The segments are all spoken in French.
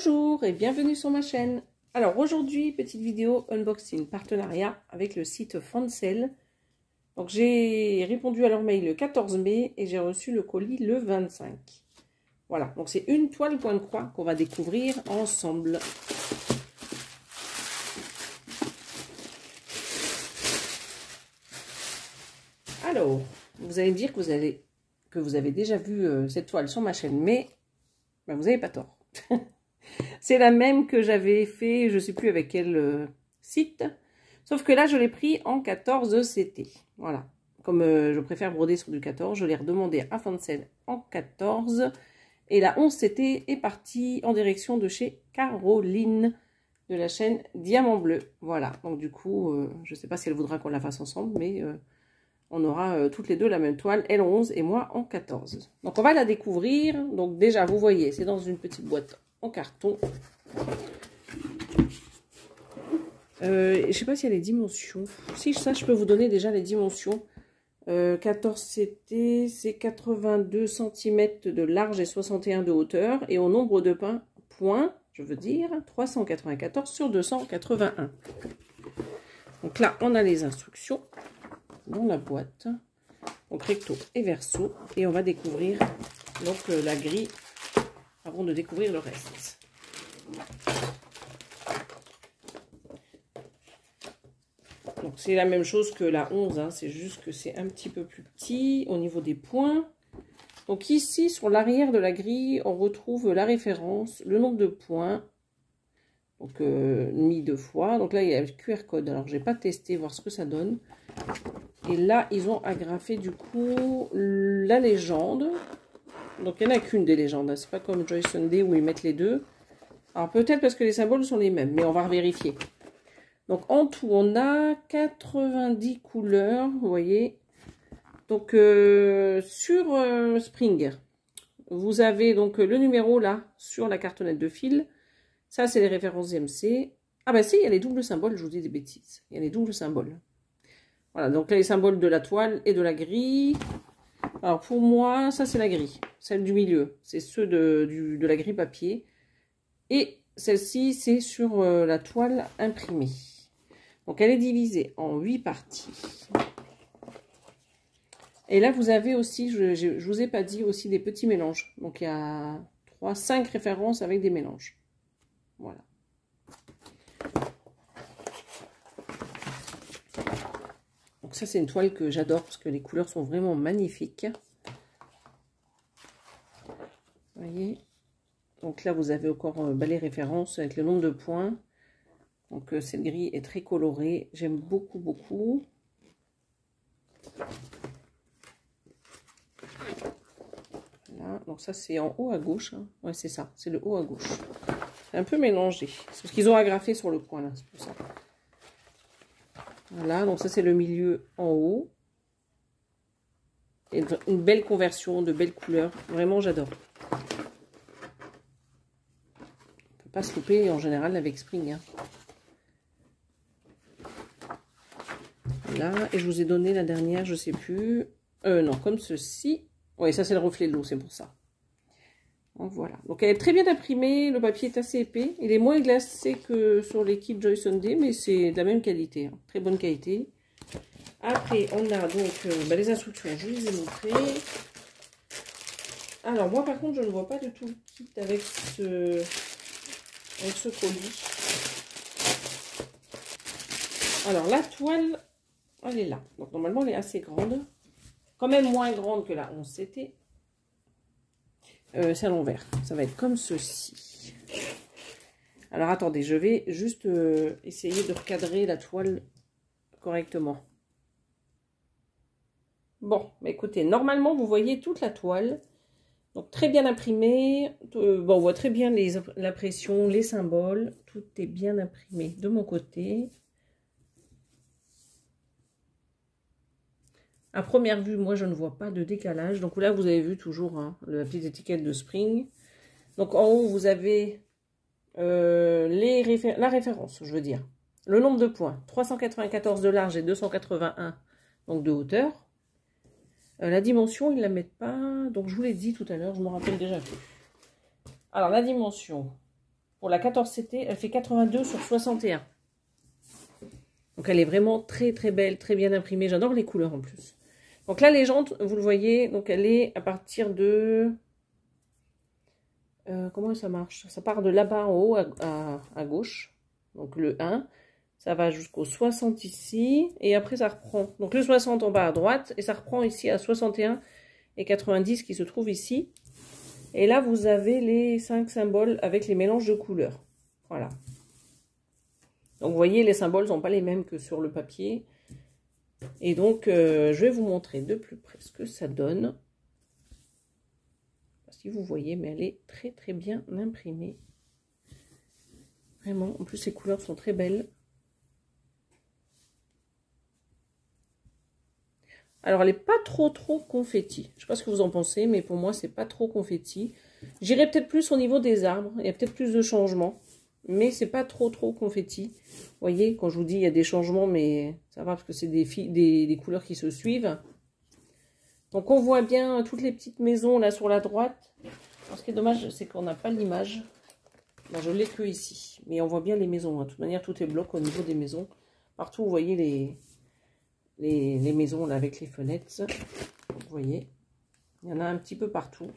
Bonjour et bienvenue sur ma chaîne. Alors aujourd'hui, petite vidéo unboxing, partenariat avec le site Fancel. Donc j'ai répondu à leur mail le 14 mai et j'ai reçu le colis le 25. Voilà, donc c'est une toile point de croix qu'on va découvrir ensemble. Alors, vous allez me dire que vous avez déjà vu cette toile sur ma chaîne, mais ben, vous n'avez pas tort. C'est la même que j'avais fait, je ne sais plus avec quel site. Sauf que là, je l'ai pris en 14 CT. Voilà. Comme je préfère broder sur du 14, je l'ai redemandé à Fancel en 14. Et la 11 CT est partie en direction de chez Caroline, de la chaîne Diamant Bleu. Voilà. Donc du coup, je ne sais pas si elle voudra qu'on la fasse ensemble, mais on aura toutes les deux la même toile, elle 11 et moi en 14. Donc on va la découvrir. Donc déjà, vous voyez, c'est dans une petite boîte en carton. Je sais pas s'il y a les dimensions. Si ça, je peux vous donner déjà les dimensions. 14 CT, c'est 82 cm de large et 61 de hauteur. Et au nombre de points, je veux dire, 394 sur 281. Donc là, on a les instructions dans la boîte. Donc recto et verso. Et on va découvrir donc la grille avant de découvrir le reste. Donc c'est la même chose que la 11, hein, c'est juste que c'est un petit peu plus petit au niveau des points. Donc ici, sur l'arrière de la grille, on retrouve la référence, le nombre de points, donc mis deux fois. Donc là, il y a le QR code, alors je n'ai pas testé, voir ce que ça donne. Et là, ils ont agrafé du coup la légende. Donc il n'y en a qu'une des légendes, hein. C'est pas comme Joy Sunday où ils mettent les deux. Alors peut-être parce que les symboles sont les mêmes, mais on va vérifier. Donc en tout, on a 90 couleurs, vous voyez. Donc sur Spring, vous avez donc le numéro là, sur la cartonnette de fil. Ça, c'est les références DMC. Ah bah si, il y a les doubles symboles, je vous dis des bêtises. Il y a les doubles symboles. Voilà, donc là, les symboles de la toile et de la grille. Alors pour moi, ça c'est la grille, celle du milieu. C'est ceux de la grille papier. Et celle-ci, c'est sur la toile imprimée. Donc elle est divisée en 8 parties. Et là, vous avez aussi, je vous ai pas dit, aussi des petits mélanges. Donc il y a 5 références avec des mélanges. Voilà. Donc ça, c'est une toile que j'adore parce que les couleurs sont vraiment magnifiques. Vous voyez. Donc là, vous avez encore les références avec le nombre de points. Donc cette grille est très colorée. J'aime beaucoup, beaucoup. Voilà. Donc ça, c'est en haut à gauche. Hein. Ouais, c'est ça. C'est le haut à gauche. C'est un peu mélangé. C'est parce qu'ils ont agrafé sur le coin, là. C'est pour ça. Voilà. Donc ça, c'est le milieu en haut. Et une belle conversion, de belles couleurs. Vraiment, j'adore. Pas se louper en général avec Spring. Hein. Là, et je vous ai donné la dernière, je sais plus. Non, comme ceci. Oui, ça c'est le reflet de l'eau, c'est pour ça. Donc voilà. Donc elle est très bien imprimée, le papier est assez épais. Il est moins glacé que sur les kits Joy Sunday, mais c'est de la même qualité. Hein. Très bonne qualité. Après, on a donc les instructions, je vous les ai montrées. Alors moi par contre, je ne vois pas du tout le kit avec ce colis. Alors la toile, elle est là. Donc normalement elle est assez grande. Quand même moins grande que la 11 CT. C'est à l'envers. Ça va être comme ceci. Alors attendez, je vais juste essayer de recadrer la toile correctement. Bon, bah écoutez, normalement vous voyez toute la toile. Donc très bien imprimé. Bon, on voit très bien l'impression, les symboles. Tout est bien imprimé de mon côté. À première vue, moi, je ne vois pas de décalage. Donc là, vous avez vu toujours hein, la petite étiquette de Spring. Donc en haut, vous avez la référence, je veux dire. Le nombre de points, 394 de large et 281 donc de hauteur. La dimension, ils ne la mettent pas. Donc je vous l'ai dit tout à l'heure, je me rappelle déjà plus. Alors la dimension, Pour la 14CT, elle fait 82 sur 61. Donc elle est vraiment très très belle, très bien imprimée. J'adore les couleurs en plus. Donc la légende, vous le voyez, donc elle est à partir de... comment ça marche? Ça part de là-bas en haut à gauche. Donc le 1, ça va jusqu'au 60 ici. Et après ça reprend. Donc le 60 en bas à droite. Et ça reprend ici à 61 et 90 qui se trouvent ici. Et là, vous avez les 5 symboles avec les mélanges de couleurs. Voilà. Donc, vous voyez, les symboles ne sont pas les mêmes que sur le papier. Et donc, je vais vous montrer de plus près ce que ça donne. Si vous voyez, mais elle est très, très bien imprimée. Vraiment. En plus, les couleurs sont très belles. Alors, elle n'est pas trop confetti. Je ne sais pas ce que vous en pensez, mais pour moi, c'est pas trop confetti. J'irai peut-être plus au niveau des arbres. Il y a peut-être plus de changements. Mais c'est pas trop confetti. Vous voyez, quand je vous dis, il y a des changements, mais ça va parce que c'est des couleurs qui se suivent. Donc, on voit bien toutes les petites maisons là sur la droite. Alors, ce qui est dommage, c'est qu'on n'a pas l'image. Là, je l'ai que ici. Mais on voit bien les maisons. Hein. De toute manière, tout est bloc au niveau des maisons. Partout, vous voyez les maisons là avec les fenêtres. Vous voyez, il y en a un petit peu partout.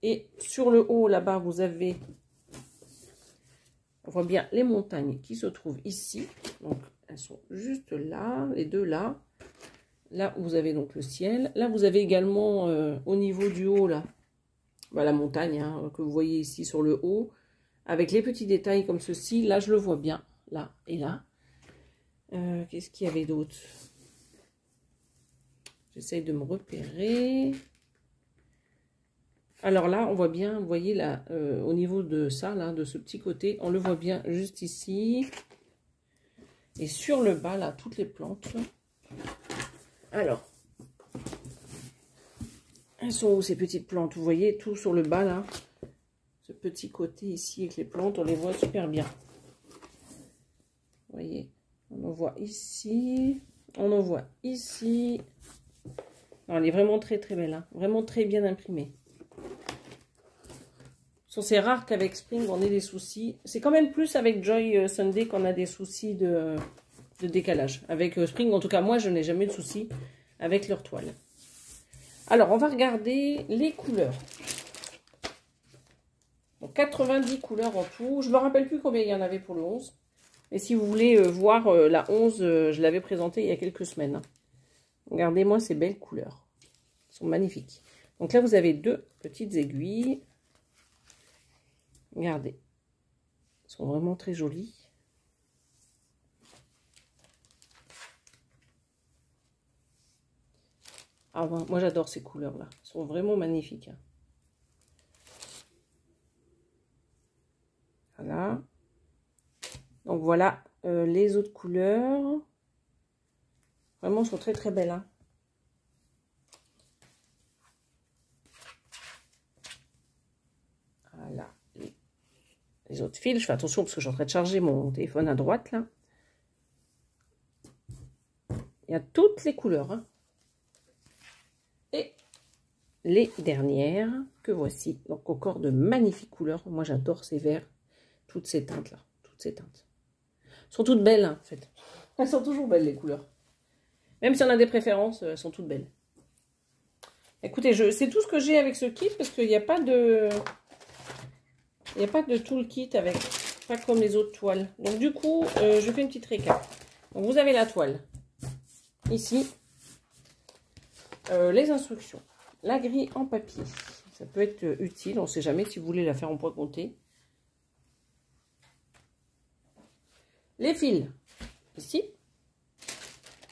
Et sur le haut là-bas, vous avez, on voit bien les montagnes qui se trouvent ici. Donc elles sont juste là, les deux là. Là vous avez donc le ciel. Là vous avez également au niveau du haut là, bah, la montagne hein, que vous voyez ici sur le haut, avec les petits détails comme ceci. Là je le vois bien, là et là. Qu'est-ce qu'il y avait d'autre? J'essaye de me repérer. Alors là, on voit bien, vous voyez là, au niveau de ça, là, de ce petit côté, on le voit bien juste ici. Et sur le bas, là, toutes les plantes. Alors, elles sont où ces petites plantes? Vous voyez, tout sur le bas, là. Ce petit côté ici avec les plantes, on les voit super bien. Vous voyez, on en voit ici, on en voit ici. Non, elle est vraiment très belle, hein. Vraiment très bien imprimée. C'est rare qu'avec Spring on ait des soucis. C'est quand même plus avec Joy Sunday qu'on a des soucis de décalage. Avec Spring, en tout cas moi je n'ai jamais de soucis avec leur toile. Alors on va regarder les couleurs. Donc 90 couleurs en tout. Je ne me rappelle plus combien il y en avait pour le 11. Et si vous voulez voir la 11, je l'avais présentée il y a quelques semaines. Regardez-moi ces belles couleurs. Elles sont magnifiques. Donc là, vous avez deux petites aiguilles. Regardez. Elles sont vraiment très jolies. Ah, moi, j'adore ces couleurs-là. Elles sont vraiment magnifiques. Voilà. Donc, voilà les autres couleurs. Vraiment, elles sont très belles. Hein. Voilà. Les autres fils. Je fais attention parce que je suis en train de charger mon téléphone à droite, là. Il y a toutes les couleurs. Hein. Et les dernières que voici. Donc, encore de magnifiques couleurs. Moi, j'adore ces verts. Toutes ces teintes-là. Toutes ces teintes. Elles sont toutes belles, hein, en fait. Elles sont toujours belles, les couleurs. Même si on a des préférences, elles sont toutes belles. Écoutez, c'est tout ce que j'ai avec ce kit parce qu'il n'y a pas de... Il n'y a pas de toolkit avec, pas comme les autres toiles. Donc du coup, je fais une petite récap. Donc vous avez la toile. Ici. Les instructions. La grille en papier. Ça peut être utile. On ne sait jamais si vous voulez la faire en point compté. Les fils. Ici.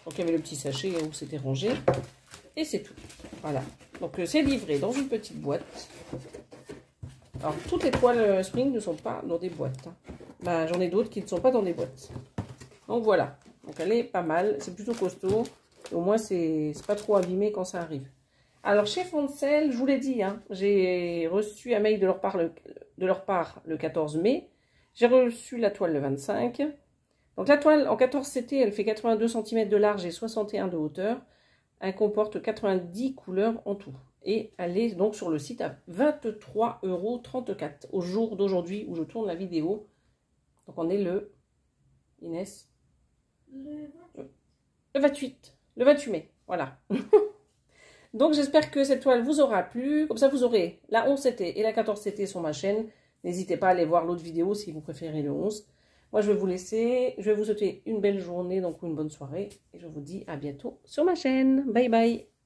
Donc il y avait le petit sachet où c'était rangé. Et c'est tout. Voilà. Donc c'est livré dans une petite boîte. Alors toutes les toiles Spring ne sont pas dans des boîtes. Hein. Bah, j'en ai d'autres qui ne sont pas dans des boîtes. Donc voilà. Donc elle est pas mal. C'est plutôt costaud. Au moins c'est pas trop abîmé quand ça arrive. Alors chez Foncel, je vous l'ai dit, hein, j'ai reçu un mail de leur part le 14 mai. J'ai reçu la toile le 25. Donc la toile en 14 CT, elle fait 82 cm de large et 61 de hauteur. Elle comporte 90 couleurs en tout. Et elle est donc sur le site à 23,34 € au jour d'aujourd'hui où je tourne la vidéo. Donc on est le... Inès? Le 28. Le 28 mai, voilà. Donc j'espère que cette toile vous aura plu. Comme ça vous aurez la 11 CT et la 14 CT sur ma chaîne. N'hésitez pas à aller voir l'autre vidéo si vous préférez le 11. Moi je vais vous laisser. Je vais vous souhaiter une belle journée, donc une bonne soirée. Et je vous dis à bientôt sur ma chaîne. Bye bye.